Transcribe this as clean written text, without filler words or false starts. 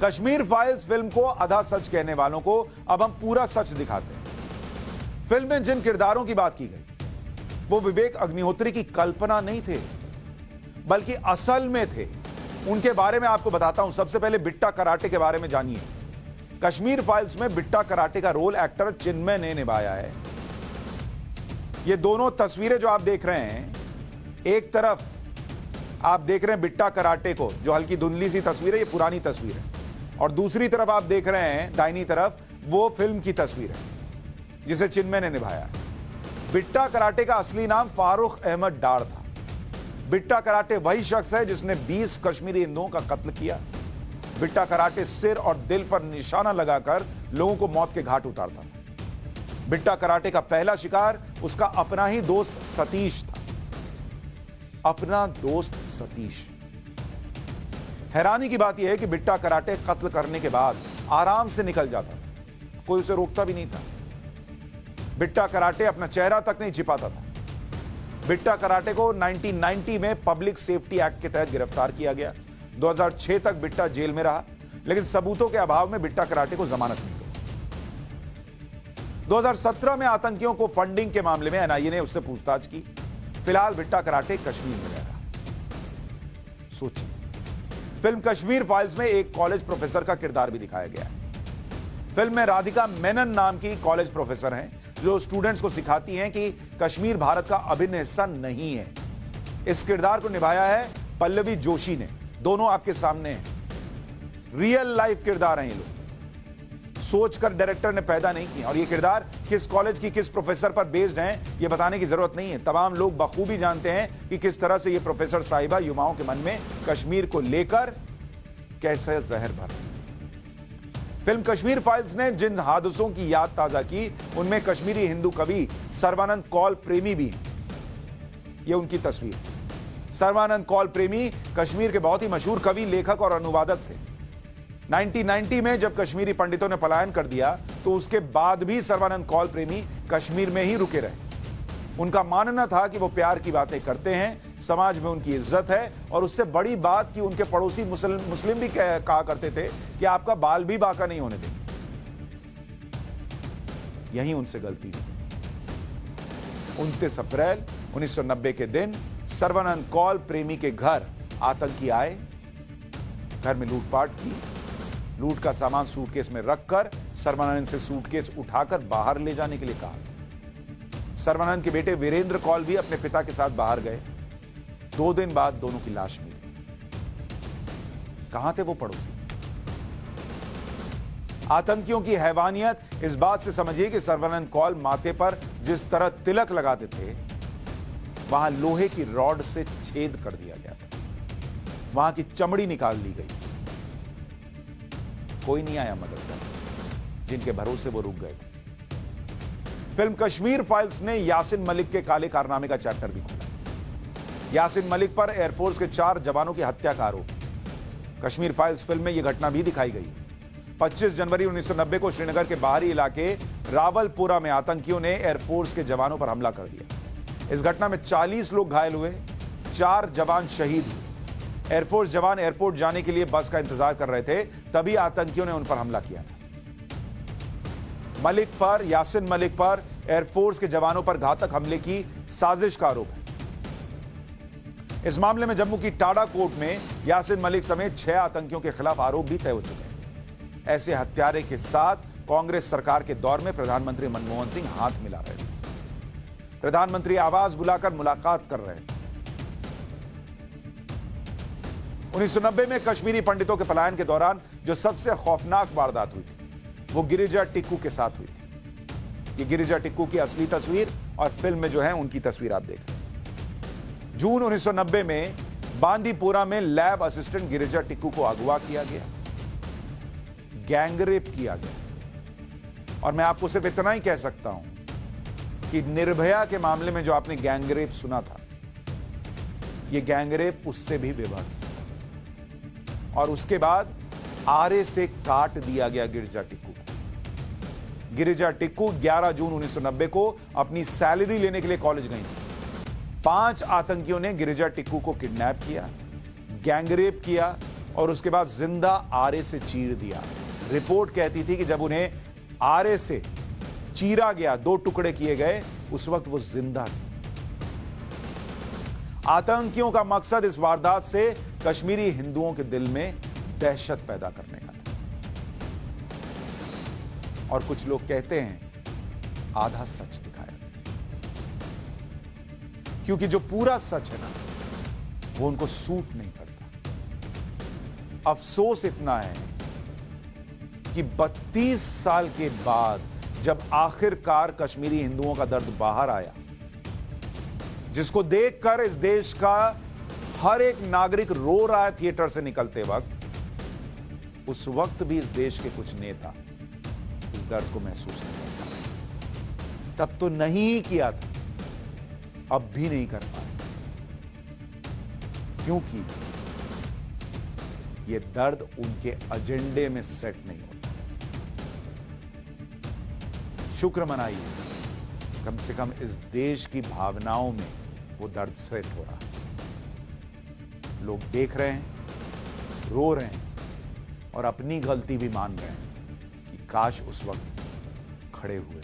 Kashmir files film को आधा सच कहने वालों को अब हम पूरा सच दिखाते हैं। फिल्म में जिन किरदारों की बात की गई वो विवेक अग्निहोत्री की कल्पना नहीं थे, बल्कि असल में थे। उनके बारे में आपको बताता हूं। सबसे पहले बिट्टा कराटे के बारे में जानिए। कश्मीर फाइल्स में बिट्टा कराटे का रोल एक्टर चिन्मय ने निभाया है। ये दोनों तस्वीरें जो आप देख रहे हैं, एक तरफ आप देख रहे हैं बिट्टा कराटे को, जो हल्की धुंधली सी तस्वीर है, ये पुरानी तस्वीर है, और दूसरी तरफ आप देख रहे हैं दाहिनी तरफ, वो फिल्म की तस्वीर है जिसे चिन्मय ने निभाया। बिट्टा कराटे का असली नाम फारूक अहमद डार था। बिट्टा कराटे वही शख्स है जिसने 20 कश्मीरी हिंदुओं का कत्ल किया। बिट्टा कराटे सिर और दिल पर निशाना लगाकर लोगों को मौत के घाट उतारता था। बिट्टा कराटे का पहला शिकार उसका अपना ही दोस्त सतीश था। अपना दोस्त सतीश। हैरानी की बात यह है कि बिट्टा कराटे कत्ल करने के बाद आराम से निकल जाता था, कोई उसे रोकता भी नहीं था। बिट्टा कराटे अपना चेहरा तक नहीं छिपाता था। बिट्टा कराटे को 1990 में पब्लिक सेफ्टी एक्ट के तहत गिरफ्तार किया गया। 2006 तक बिट्टा जेल में रहा, लेकिन सबूतों के अभाव में बिट्टा कराटे को जमानत मिल गई। 2017 में आतंकियों को फंडिंग के मामले में एनआईए ने उससे पूछताछ की। फिलहाल बिट्टा कराटे कश्मीर में रह रहा। सोचिए, फिल्म कश्मीर फाइल्स में एक कॉलेज प्रोफेसर का किरदार भी दिखाया गया है। फिल्म में राधिका मेनन नाम की कॉलेज प्रोफेसर हैं जो स्टूडेंट्स को सिखाती हैं कि कश्मीर भारत का अभिन्न हिस्सा नहीं है। इस किरदार को निभाया है पल्लवी जोशी ने। दोनों आपके सामने हैं। रियल लाइफ किरदार हैं ये लोग, सोचकर डायरेक्टर ने पैदा नहीं किया। और ये किरदार किस कॉलेज की किस प्रोफेसर पर बेस्ड हैं ये बताने की जरूरत नहीं है। तमाम लोग बखूबी जानते हैं कि किस तरह से ये प्रोफेसर साहिबा युवाओं के मन में कश्मीर को लेकर कैसे जहर भर। फिल्म कश्मीर फाइल्स ने जिन हादसों की याद ताजा की, उनमें कश्मीरी हिंदू कवि सर्बानंद कौल प्रेमी भी हैं। ये उनकी तस्वीर। सर्बानंद कौल प्रेमी कश्मीर के बहुत ही मशहूर कवि, लेखक और अनुवादक थे। 1990 में जब कश्मीरी पंडितों ने पलायन कर दिया तो उसके बाद भी सर्बानंद कौल प्रेमी कश्मीर में ही रुके रहे। उनका मानना था कि वो प्यार की बातें करते हैं, समाज में उनकी इज्जत है, और उससे बड़ी बात कि उनके पड़ोसी मुस्लिम भी कहा करते थे कि आपका बाल भी बाका नहीं होने देंगे। यही उनसे गलती हुई। 29 अप्रैल 1990 के दिन सर्बानंद कौल प्रेमी के घर आतंकी आए। घर में लूटपाट की। लूट का सामान सूटकेस में रखकर सर्बानंद से सूटकेस उठाकर बाहर ले जाने के लिए कहा। सर्बानंद के बेटे वीरेंद्र कौल भी अपने पिता के साथ बाहर गए। 2 दिन बाद दोनों की लाश मिली। कहां थे वो पड़ोसी? आतंकियों की हैवानियत इस बात से समझिए कि सर्बानंद कौल माथे पर जिस तरह तिलक लगाते थे, वहां लोहे की रॉड से छेद कर दिया गया था। वहां की चमड़ी निकाल ली गई। कोई नहीं आया मदद करने, जिनके भरोसे वो रुक गए थे। फिल्म कश्मीर फाइल्स ने यासिन मलिक के काले कारनामे का चैप्टर भी खोला। यासिन मलिक पर एयरफोर्स के 4 जवानों की हत्या का आरोप। कश्मीर फाइल्स फिल्म में यह घटना भी दिखाई गई। 25 जनवरी 1990 को श्रीनगर के बाहरी इलाके रावलपोरा में आतंकियों ने एयरफोर्स के जवानों पर हमला कर दिया। इस घटना में 40 लोग घायल हुए, 4 जवान शहीद हुए। एयरफोर्स जवान एयरपोर्ट जाने के लिए बस का इंतजार कर रहे थे, तभी आतंकियों ने उन पर हमला किया था। मलिक पर, यासिन मलिक पर एयरफोर्स के जवानों पर घातक हमले की साजिश का आरोप है। इस मामले में जम्मू की टाडा कोर्ट में यासिन मलिक समेत 6 आतंकियों के खिलाफ आरोप भी तय हो चुके हैं। ऐसे हत्यारे के साथ कांग्रेस सरकार के दौर में प्रधानमंत्री मनमोहन सिंह हाथ मिला रहे थे। प्रधानमंत्री आवाज बुलाकर मुलाकात कर रहे थे। 1990 में कश्मीरी पंडितों के पलायन के दौरान जो सबसे खौफनाक वारदात हुई थी, वो गिरिजा टिक्कू के साथ हुई थी। ये गिरिजा टिक्कू की असली तस्वीर और फिल्म में जो है उनकी तस्वीर आप देख रहे हैं। जून 1990 में बांदीपोरा में लैब असिस्टेंट गिरिजा टिक्कू को अगवा किया गया, गैंगरेप किया गया। और मैं आपको सिर्फ इतना ही कह सकता हूं कि निर्भया के मामले में जो आपने गैंगरेप सुना था, यह गैंगरेप उससे भी बेभत्स। और उसके बाद आरे से काट दिया गया गिरिजा टिक्कू को। गिरिजा टिक्कू 11 जून 1990 को अपनी सैलरी लेने के लिए कॉलेज गई। 5 आतंकियों ने गिरिजा टिक्कू को किडनैप किया, गैंगरेप किया और उसके बाद जिंदा आरे से चीर दिया। रिपोर्ट कहती थी कि जब उन्हें आरे से चीरा गया, 2 टुकड़े किए गए, उस वक्त वो जिंदा थी। आतंकियों का मकसद इस वारदात से कश्मीरी हिंदुओं के दिल में दहशत पैदा करने का था। और कुछ लोग कहते हैं आधा सच दिखाया, क्योंकि जो पूरा सच है ना, वो उनको सूट नहीं करता। अफसोस इतना है कि 32 साल के बाद जब आखिरकार कश्मीरी हिंदुओं का दर्द बाहर आया, जिसको देखकर इस देश का हर एक नागरिक रो रहा है थिएटर से निकलते वक्त, उस वक्त भी इस देश के कुछ नेता इस दर्द को महसूस नहीं कर पाए। तब तो नहीं किया था, अब भी नहीं कर पाए, क्योंकि यह दर्द उनके एजेंडे में सेट नहीं होता। शुक्र मनाइए, कम से कम इस देश की भावनाओं में वो दर्द सेट हो रहा है। लोग देख रहे हैं, रो रहे हैं और अपनी गलती भी मान रहे हैं कि काश उस वक्त खड़े हुए।